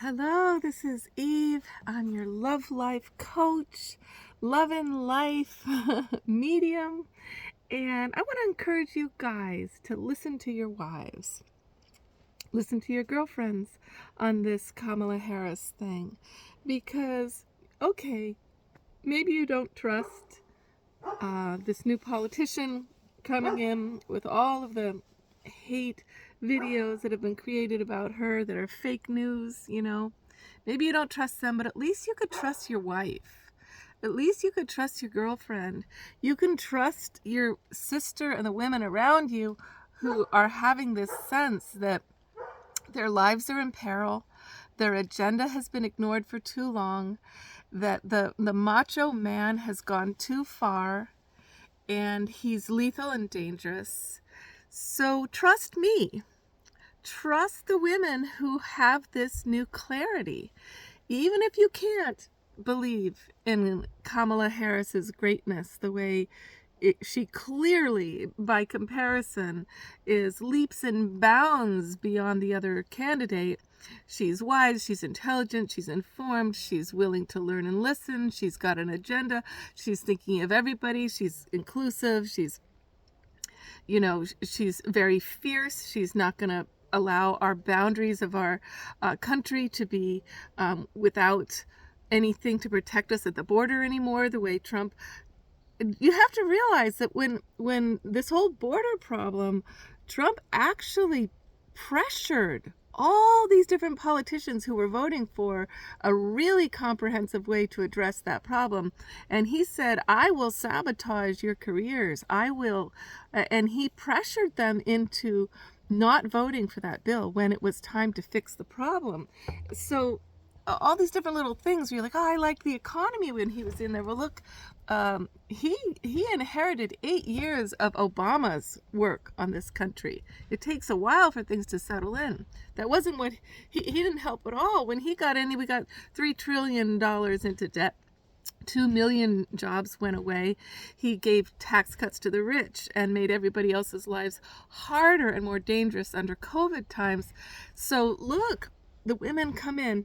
Hello, this is Eve. I'm your love life coach, love and life medium, and I want to encourage you guys to listen to your wives, listen to your girlfriends on this Kamala Harris thing, because, okay, maybe you don't trust this new politician coming in with all of the hate videos that have been created about her that are fake news. Maybe you don't trust them, but at least you could trust your wife. At least you could trust your girlfriend. You can trust your sister and the women around you who are having this sense that their lives are in peril, their agenda has been ignored for too long, that the macho man has gone too far, and he's lethal and dangerous. So trust me. Trust the women who have this new clarity. Even if you can't believe in Kamala Harris's greatness the way she clearly, by comparison, is leaps and bounds beyond the other candidate. She's wise, she's intelligent, she's informed, she's willing to learn and listen, she's got an agenda, she's thinking of everybody, she's inclusive, she's very fierce. She's not going to allow our boundaries of our country to be without anything to protect us at the border anymore, the way Trump. You have to realize that when this whole border problem, Trump actually pressured all these different politicians who were voting for a really comprehensive way to address that problem. And he said, I will sabotage your careers. I will. And he pressured them into not voting for that bill when it was time to fix the problem. So all these different little things where you're like, oh, I liked the economy when he was in there. Well, look, he inherited 8 years of Obama's work on this country. It takes a while for things to settle in. That wasn't what he didn't help at all. When he got in, we got $3 trillion into debt. 2 million jobs went away. He gave tax cuts to the rich and made everybody else's lives harder and more dangerous under COVID times. So look, the women come in,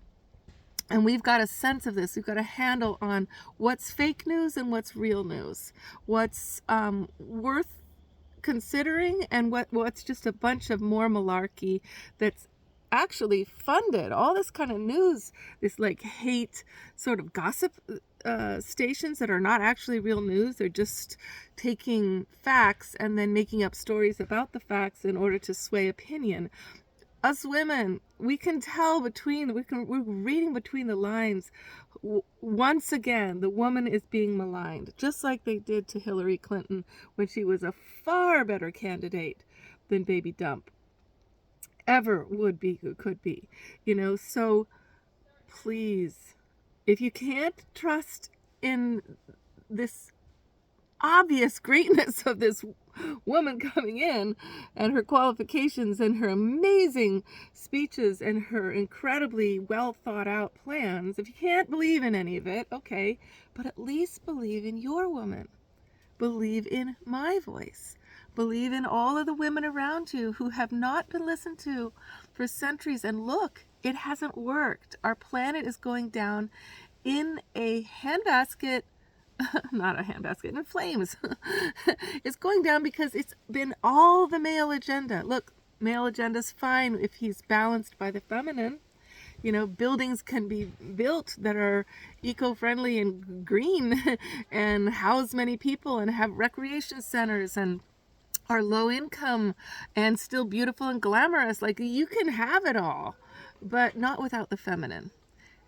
and we've got a sense of this. We've got a handle on what's fake news and what's real news, what's worth considering and what's just a bunch of more malarkey that's actually funded. All this kind of news, this like hate sort of gossip stations that are not actually real news. They're just taking facts and then making up stories about the facts in order to sway opinion. Us women, we can tell we're reading between the lines. Once again, the woman is being maligned, just like they did to Hillary Clinton when she was a far better candidate than Baby Dump ever could be. So please, if you can't trust in this obvious greatness of this woman coming in and her qualifications and her amazing speeches and her incredibly well thought out plans, if you can't believe in any of it, okay, but at least believe in your woman. Believe in my voice. Believe in all of the women around you who have not been listened to for centuries. And look, it hasn't worked. Our planet is going down in a handbasket. Not a handbasket, in flames. It's going down because it's been all the male agenda. Look, male agenda's fine if he's balanced by the feminine. Buildings can be built that are eco-friendly and green and house many people and have recreation centers and are low income and still beautiful and glamorous. Like, you can have it all, but not without the feminine.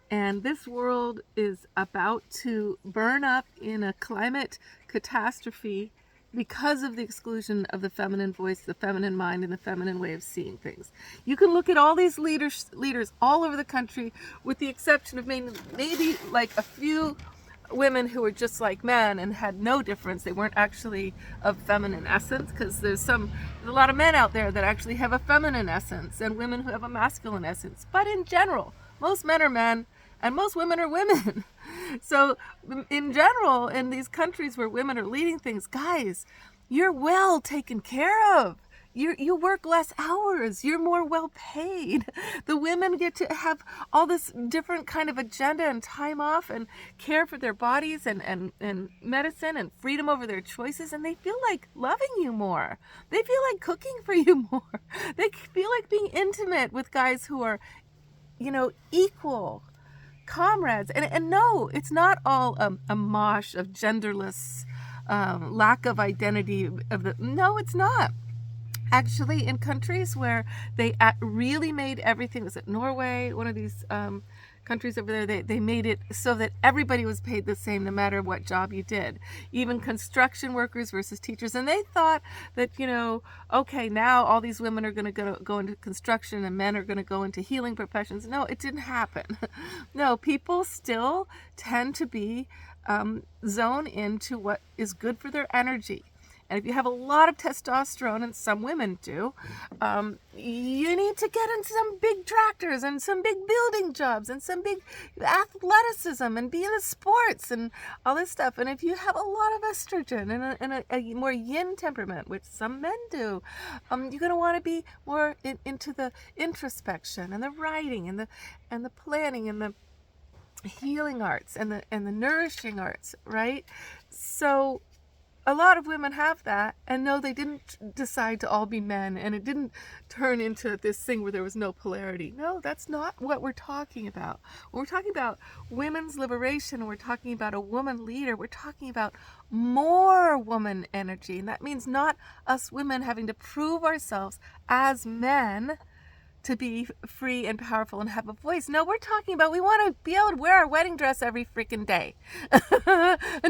And this world is about to burn up in a climate catastrophe because of the exclusion of the feminine voice, the feminine mind, and the feminine way of seeing things. You can look at all these leaders all over the country, with the exception of maybe like a few women who were just like men and had no difference. They weren't actually of feminine essence, because there's a lot of men out there that actually have a feminine essence and women who have a masculine essence. But in general, most men are men and most women are women. So in general, in these countries where women are leading things, guys, you're well taken care of. you work less hours. You're more well paid. The women get to have all this different kind of agenda and time off and care for their bodies and medicine and freedom over their choices, and they feel like loving you more. They feel like cooking for you more. They feel like being intimate with guys who are, equal comrades. And no, it's not all a mosh of genderless lack of identity no, it's not. Actually, in countries where they really made everything, was it Norway, one of these countries over there, they made it so that everybody was paid the same no matter what job you did, even construction workers versus teachers. And they thought that, okay, now all these women are going to go into construction and men are going to go into healing professions. No, it didn't happen. No, people still tend to be zoned into what is good for their energy. And if you have a lot of testosterone, and some women do, you need to get into some big tractors and some big building jobs and some big athleticism and be in the sports and all this stuff. And if you have a lot of estrogen and a more yin temperament, which some men do, you're going to want to be more into the introspection and the writing and the planning and the healing arts and the nourishing arts, right? So a lot of women have that, and no, they didn't decide to all be men, and it didn't turn into this thing where there was no polarity. No, that's not what we're talking about. When we're talking about women's liberation, we're talking about a woman leader, we're talking about more woman energy, and that means not us women having to prove ourselves as men to be free and powerful and have a voice. No, we're talking about we want to be able to wear our wedding dress every freaking day and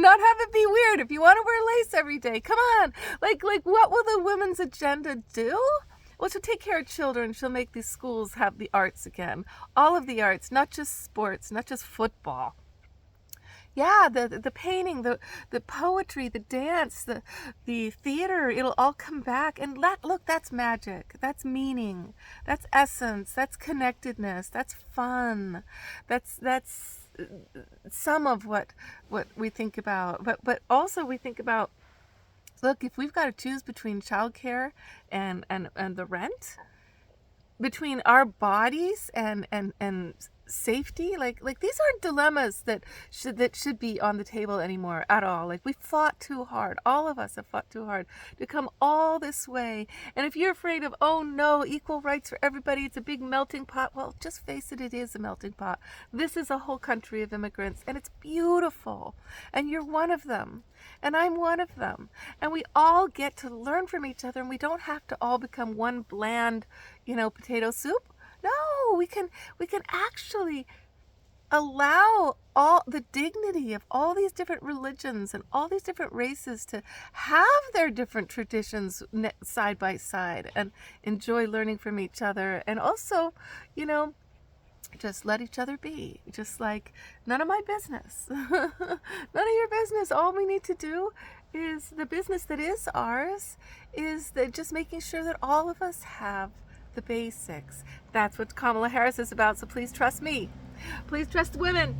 not have it be weird. If you want to wear lace every day, come on. Like what will the women's agenda do? Well, she'll take care of children. She'll make these schools have the arts again. All of the arts, not just sports, not just football. Yeah, the painting, the poetry, the dance, the theater, it'll all come back. And look, that's magic. That's meaning. That's essence. That's connectedness. That's fun. That's some of what we think about. But also we think about, look, if we've got to choose between childcare and the rent, between our bodies and safety, like these aren't dilemmas that should be on the table anymore at all. Like, we fought too hard. All of us have fought too hard to come all this way. And if you're afraid of, oh no, equal rights for everybody, it's a big melting pot, well, just face it, it is a melting pot. This is a whole country of immigrants, and it's beautiful. And you're one of them. And I'm one of them. And we all get to learn from each other, and we don't have to all become one bland, potato soup. No, we can actually allow all the dignity of all these different religions and all these different races to have their different traditions side by side and enjoy learning from each other. And also, just let each other be. Just like, none of my business. None of your business. All we need to do is the business that is ours is just making sure that all of us have the basics. That's what Kamala Harris is about, so please trust me. Please trust the women.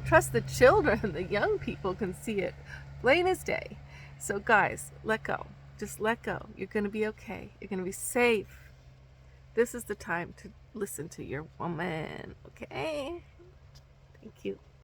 Trust the children. The young people can see it plain as day. So guys, let go. Just let go. You're going to be okay. You're going to be safe. This is the time to listen to your woman, okay? Thank you.